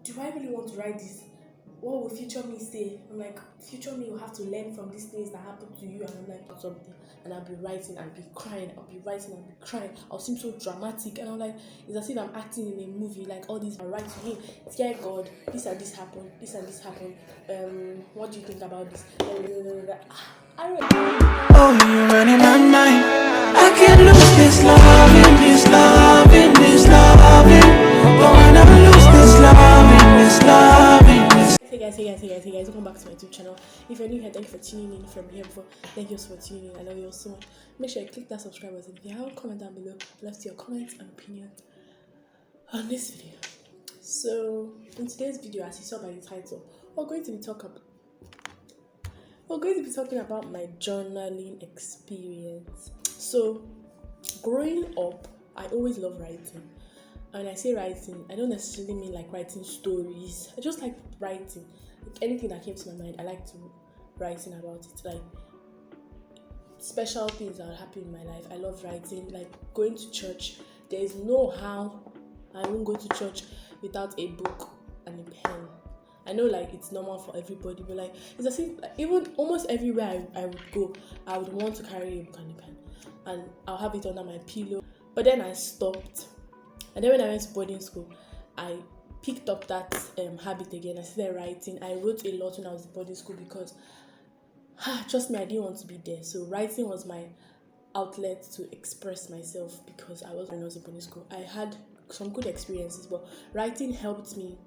do I really want to write this? What will future me say? I'm like, future me will have to learn from these things that happened to you. And I'm like, something. And I'll be writing and be crying. I'll be writing and be crying. I'll seem so dramatic. And I'm like, it's as if I'm acting in a movie. Like all these, I write to him, dear God, this and this happened. This and this happened. What do you think about this? I don't know. Oh, you're running my mind. I can't lose this loving, this loving, this loving. Don't wanna lose this loving, this loving, this. Hey guys, welcome back to my YouTube channel. If you're new here, thank you for tuning in. If you're here before, thank you for tuning in. I love you all so much. Make sure you click that subscribe button. If you haven't, comment down below, left your comments and opinion on this video. So in today's video, as you saw by the title, we're going to be talking about my journaling experience. So growing up, I always loved writing. And when I say writing, I don't necessarily mean like writing stories. I just like writing. Like anything that came to my mind, I like to writing about it. Like special things that happen in my life, I love writing. Like going to church, there is no how I won't go to church without a book and a pen. I know like it's normal for everybody, but like it's as if like, even almost everywhere I would go, I would want to carry a book and a pen, and I'll have it under my pillow. But then I stopped. And then when I went to boarding school, I picked up that habit again. I started writing. I wrote a lot when I was in boarding school because, trust me, I didn't want to be there. So writing was my outlet to express myself because when I was in boarding school. I had some good experiences, but writing helped me.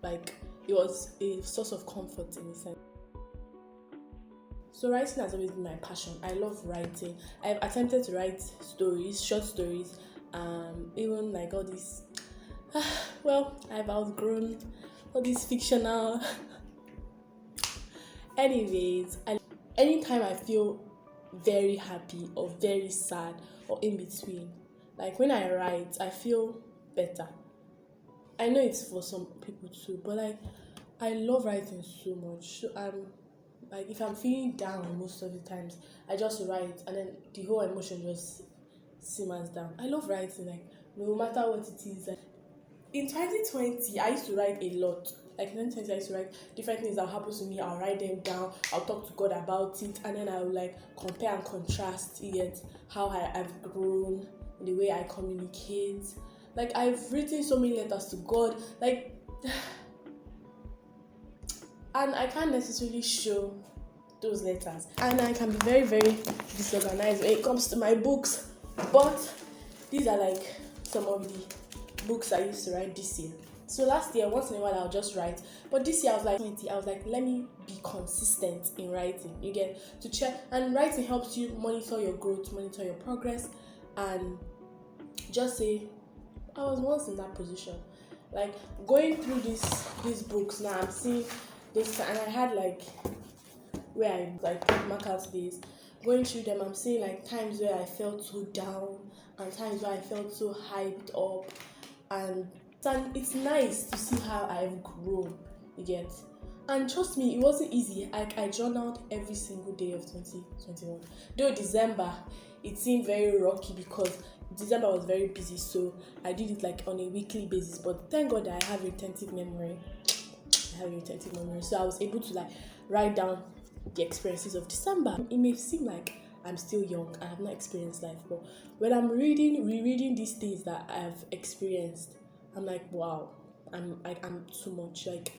Like, it was a source of comfort in a sense. So writing has always been my passion. I love writing. I've attempted to write stories, short stories, even like all these I've outgrown all these fictional anyways. Anytime I feel very happy or very sad or in between, like when I write, I feel better. I know it's for some people too, but like I love writing so much. So like if I'm feeling down most of the times, I just write and then the whole emotion just simmers down. I love writing, like no matter what it is. Like, in 2020, I used to write a lot. Like in 2020, I used to write different things that happen to me. I'll write them down. I'll talk to God about it, and then I'll like compare and contrast it, how I've grown, the way I communicate. Like I've written so many letters to God, like, and I can't necessarily show those letters, and I can be very, very disorganized when it comes to my books. But these are like some of the books I used to write this year. So last year, once in a while, I'll just write. But this year, I was like, let me be consistent in writing. You get to check, and writing helps you monitor your growth, monitor your progress, and just say, I was once in that position. Like going through these books now, I'm seeing this, and I had like where I like mark out days. Going through them, I'm seeing like times where I felt so down and times where I felt so hyped up, and it's nice to see how I've grown. You get, and trust me, it wasn't easy. I journaled every single day of 2021. Though December, it seemed very rocky because December was very busy, so I did it like on a weekly basis. But thank God that I have retentive memory. So I was able to like write down the experiences of December. It may seem like I'm still young, I have not experienced life, but when I'm rereading these things that I've experienced, I'm like, wow, I'm too much. Like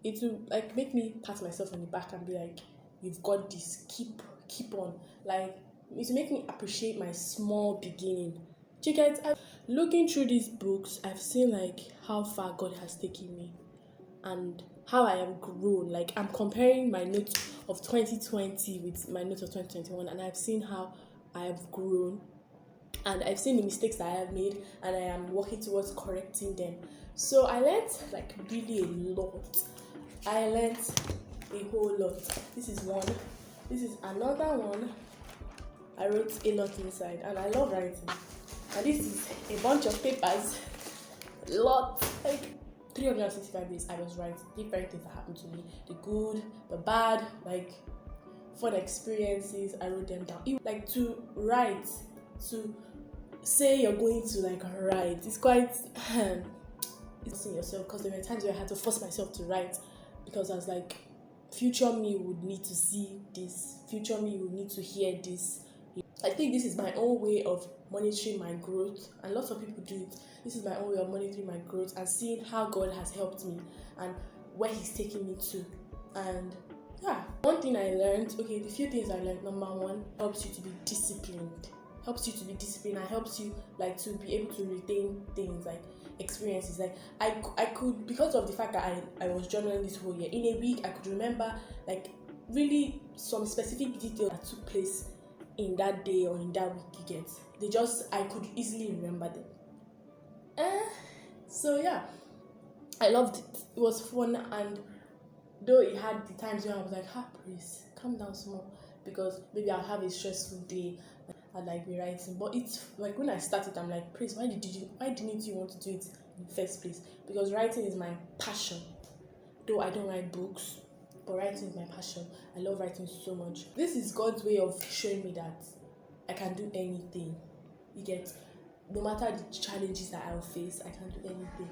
it will like make me pat myself on the back and be like, you've got this, keep on. Like it will make me appreciate my small beginning. Do you get? Looking through these books, I've seen like how far God has taken me and how I have grown. Like I'm comparing my notes of 2020 with my notes of 2021, and I've seen how I have grown, and I've seen the mistakes that I have made, and I am working towards correcting them. So I learned like really a lot. I learned a whole lot. This is one. This is another one. I wrote a lot inside, and I love writing. And this is a bunch of papers. A lot. Like 365 days I was writing different things that happened to me, the good, the bad, like fun experiences. I wrote them down. Like to write, to say you're going to like write, it's quite it's in yourself, because there were times where I had to force myself to write because I was like, future me would need to see this, future me would need to hear this. I think this is my own way of monitoring my growth, and lots of people do it. This is my own way of monitoring my growth and seeing how God has helped me and where He's taking me to. And yeah, one thing I learned, the few things I learned. Number one, helps you to be disciplined. And helps you like to be able to retain things like experiences. Like I could, because of the fact that I was journaling this whole year, in a week I could remember like really some specific details that took place in that day or in that week. I could easily remember them. So yeah, I loved it. It was fun, and though it had the times when I was like, please calm down small, because maybe I'll have a stressful day and like be writing. But it's like when I started, I'm like, praise, why didn't you want to do it in the first place? Because writing is my passion. Though I don't write books, but writing is my passion. I love writing so much. This is God's way of showing me that I can do anything. You get, no matter the challenges that I'll face, I can do anything.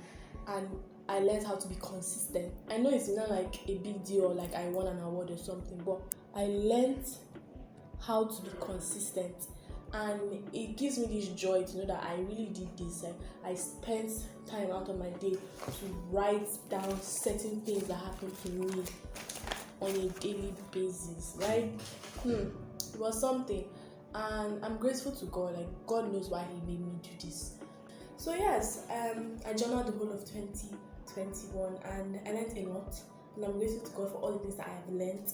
And I learned how to be consistent. I know it's not like a big deal or like I won an award or something, but I learned how to be consistent. And it gives me this joy to know that I really did this. Like, I spent time out of my day to write down certain things that happen to me on a daily basis. Right? It was something. And I'm grateful to God. Like, God knows why He made me do this. So yes, I journaled the whole of 2021 and I learned a lot. And I'm grateful to God for all the things that I have learned.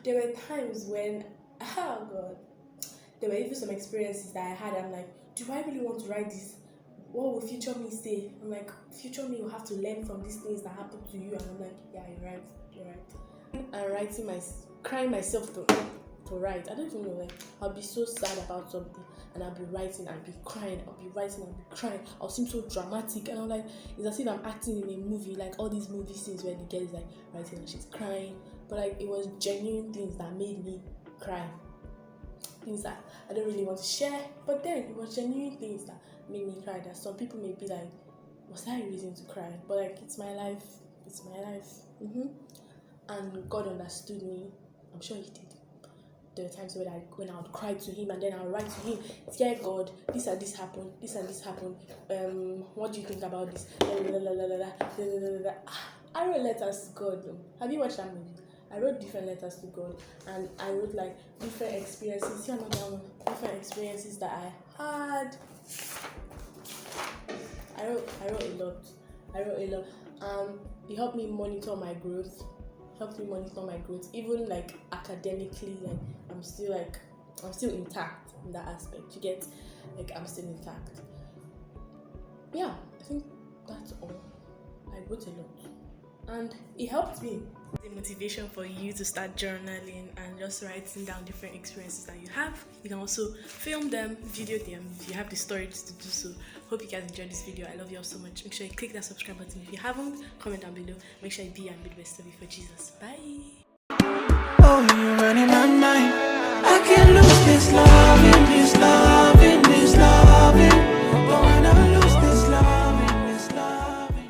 There were times when, there were even some experiences that I had. I'm like, do I really want to write this? What will future me say? I'm like, future me will have to learn from these things that happen to you. And I'm like, yeah, you're right. I'm writing crying myself to write. I don't even know, like, I'll be so sad about something and I'll be writing, I'll be crying, I'll seem so dramatic, and I'm like, it's as if I'm acting in a movie, like all these movie scenes where the girl is like writing and she's crying, but like it was genuine things that made me cry, things that I don't really want to share, but then it was genuine things that made me cry, that some people may be like, was that a reason to cry? But like, it's my life. And God understood me. I'm sure He did. There were times when I would cry to Him, and then I would write to Him, dear God, this and this happened, what do you think about this? I wrote letters to God. Have you watched that movie? I wrote different letters to God, and I wrote like different experiences. See another one, different experiences that I had. I wrote a lot. It helped me monitor my growth. Even like academically, like I'm still intact in that aspect. You get, like, I'm still intact. Yeah, I think that's all. I wrote a lot, and it helped me. The motivation for you to start journaling and just writing down different experiences that you have. You can also film them, video them if you have the storage to do so. Hope you guys enjoyed this video. I love you all so much. Make sure you click that subscribe button if you haven't. Comment down below. Make sure you be and be the best of you for Jesus. Bye. Oh, you're running